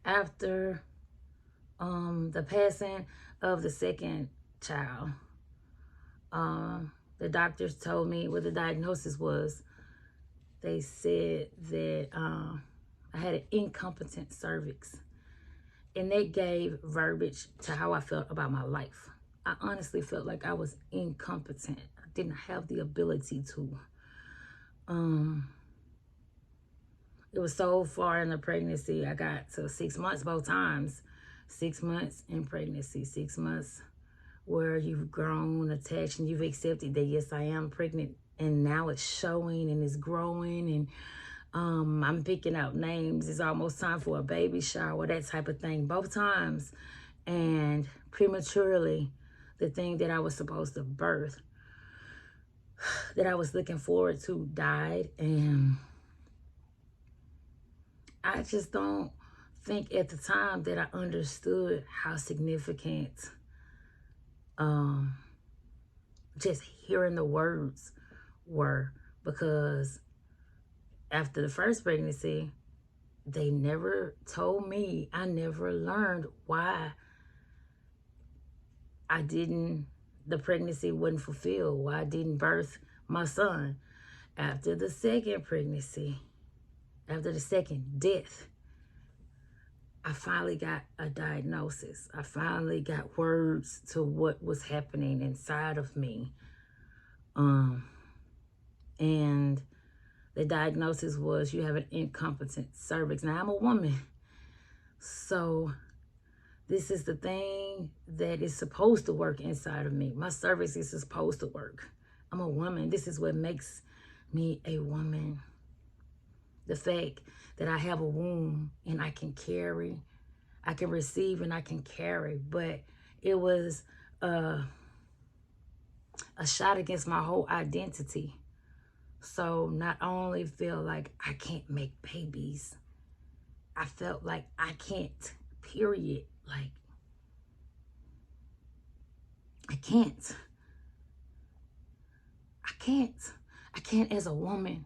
after the passing of the second child, the doctors told me what the diagnosis was. They said that I had an incompetent cervix. And they gave verbiage to how I felt about my life. I honestly felt like I was incompetent. I didn't have the ability to. It was so far in the pregnancy, I got to 6 months both times. 6 months in pregnancy, 6 months where you've grown attached and you've accepted that, yes, I am pregnant. And now it's showing and it's growing, and I'm picking out names. It's almost time for a baby shower, that type of thing, both times. And prematurely, the thing that I was supposed to birth, that I was looking forward to, died. And I just don't think at the time that I understood how significant just hearing the words were, because after the first pregnancy, they never told me. I never learned why the pregnancy wasn't fulfilled, why I didn't birth my son. After the second pregnancy, after the second death, I finally got a diagnosis. I finally got words to what was happening inside of me. And the diagnosis was, you have an incompetent cervix. Now, I'm a woman, so this is the thing that is supposed to work inside of me. My cervix is supposed to work. I'm a woman. This is what makes me a woman. The fact that I have a womb and I can carry, I can receive and I can carry. But it was a shot against my whole identity. So not only feel like I can't make babies, I felt like I can't, period. Like, I can't. I can't as a woman.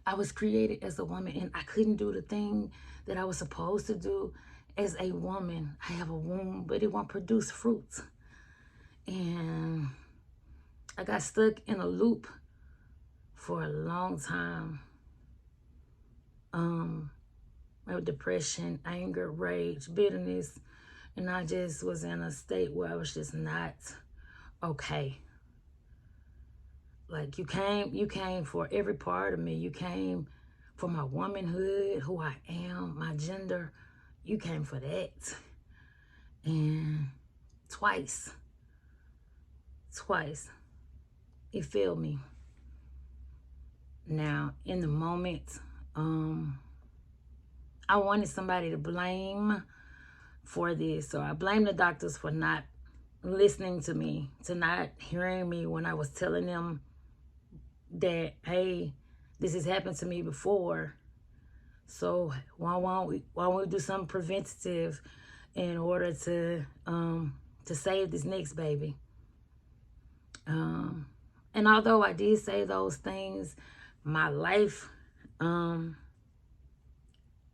I was created as a woman, and I couldn't do the thing that I was supposed to do as a woman. I have a womb, but it won't produce fruit. And I got stuck in a loop for a long time. Depression, anger, rage, bitterness. And I just was in a state where I was just not okay. Like, you came for every part of me. You came for my womanhood, who I am, my gender. You came for that. And twice, it failed me. Now, in the moment, I wanted somebody to blame for this. So I blame the doctors for not listening to me, to not hearing me when I was telling them that, hey, this has happened to me before. So why won't we do something preventative in order to save this next baby? And although I did say those things, my life,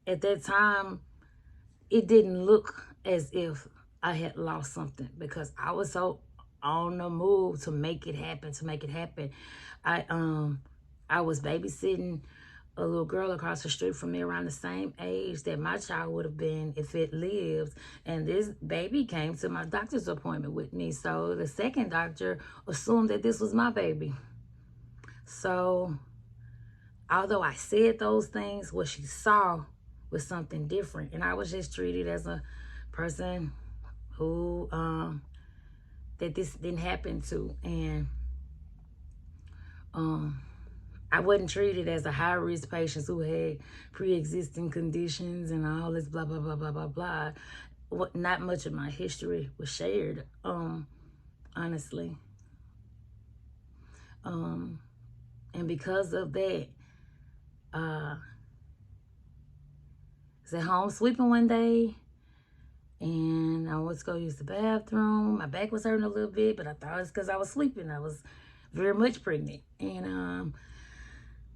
at that time, it didn't look as if I had lost something, because I was so on the move to make it happen, I was babysitting a little girl across the street from me around the same age that my child would have been if it lived. And this baby came to my doctor's appointment with me. So the second doctor assumed that this was my baby. So although I said those things, what she saw was something different. And I was just treated as a person who, that this didn't happen to. And I wasn't treated as a high-risk patient who had pre-existing conditions and all this blah, blah, blah, blah, blah, blah. Not much of my history was shared, honestly. And because of that, I was at home sweeping one day, and I went to go use the bathroom. My back was hurting a little bit, but I thought it's because I was sleeping. I was very much pregnant. And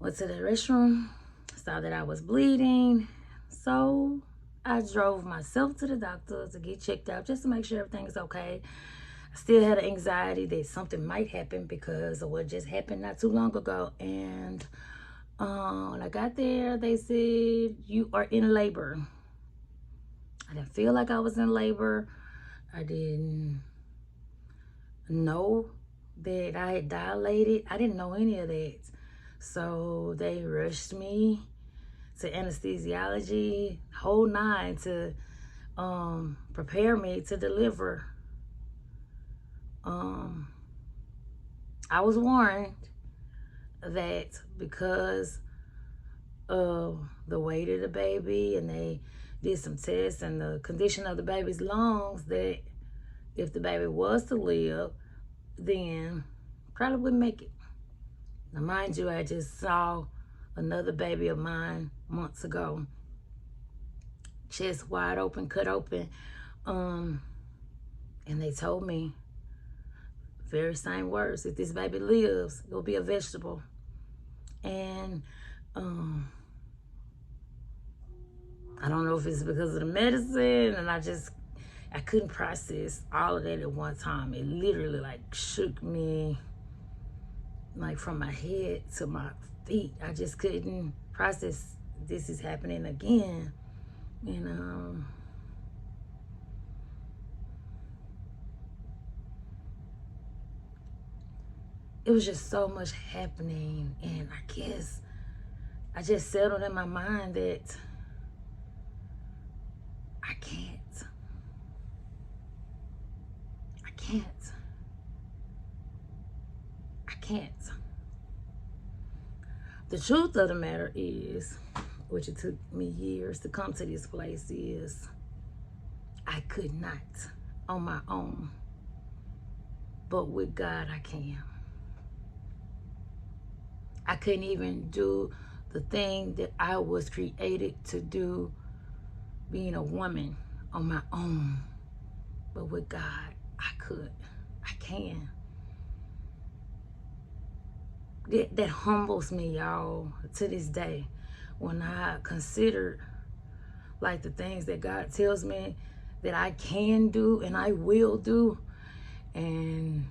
went to the restroom, saw that I was bleeding. So I drove myself to the doctor to get checked out just to make sure everything is okay. I still had an anxiety that something might happen because of what just happened not too long ago. And when I got there, they said, you are in labor. I didn't feel like I was in labor. I didn't know that I had dilated. I didn't know any of that. So they rushed me to anesthesiology, whole nine, to prepare me to deliver. I was warned that because of the weight of the baby, and they did some tests and the condition of the baby's lungs, that if the baby was to live, then probably wouldn't make it. Now, mind you, I just saw another baby of mine months ago, chest wide open, cut open, and they told me very same words: if this baby lives, it'll be a vegetable. And I don't know if it's because of the medicine, and I couldn't process all of that at one time. It literally like shook me, like from my head to my feet. I just couldn't process this is happening again. And it was just so much happening. And I guess I just settled in my mind that I can't. The truth of the matter is, which it took me years to come to this place, is I could not on my own. But with God, I can. I couldn't even do the thing that I was created to do, being a woman, on my own. But with God, I could. I can. That humbles me, y'all, to this day. When I consider like the things that God tells me that I can do and I will do, and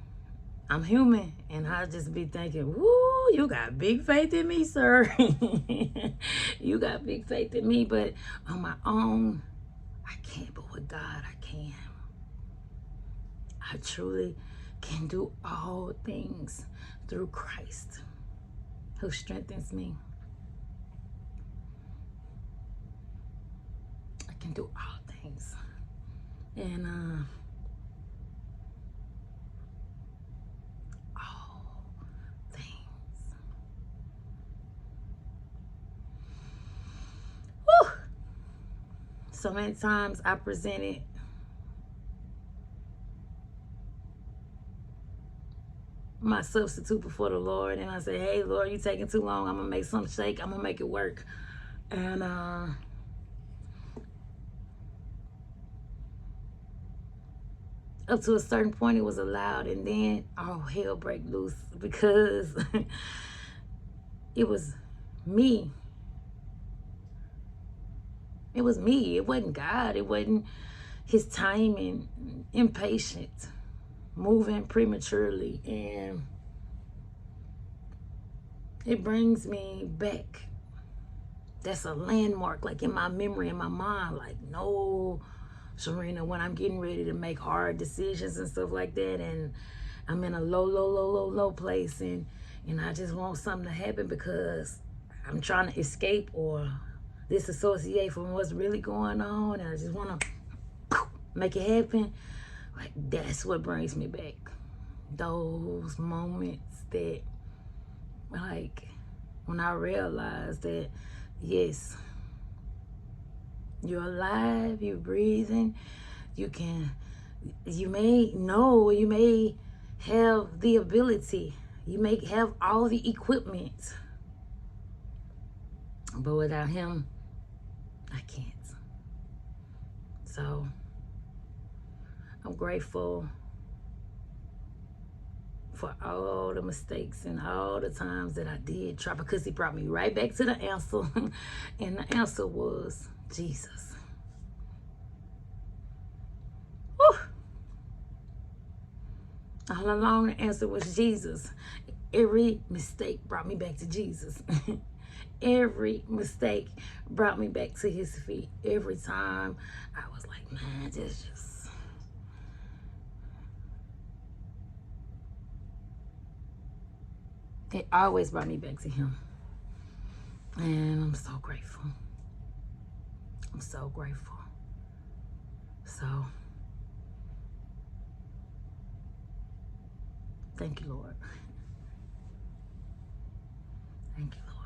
I'm human, and I just be thinking, woo, you got big faith in me, sir. You got big faith in me, but on my own, I can't. But with God, I can. I truly can do all things through Christ, who strengthens me. I can do all things. And all things. Whew. So many times I presented my substitute before the Lord, and I say, hey, Lord, you taking too long. I'm gonna make something shake. I'm gonna make it work. And up to a certain point it was allowed, and then all hell break loose because it was me. It was me. It wasn't God. It wasn't his timing. Impatient, moving prematurely. And it brings me back. That's a landmark, like in my memory, in my mind, like, no, Sharina, when I'm getting ready to make hard decisions and stuff like that, and I'm in a low place, and I just want something to happen because I'm trying to escape or disassociate from what's really going on, and I just want to make it happen. Like, that's what brings me back. Those moments that, like, when I realized that, yes, you're alive, you're breathing, you may know, you may have the ability, you may have all the equipment, but without him, I can't. So I'm grateful for all the mistakes and all the times that I did try, because he brought me right back to the answer. And the answer was Jesus. All along, the answer was Jesus. Every mistake brought me back to Jesus. Every mistake brought me back to his feet. Every time I was like, man, this just... It always brought me back to him. And I'm so grateful. I'm so grateful. So, thank you, Lord. Thank you, Lord.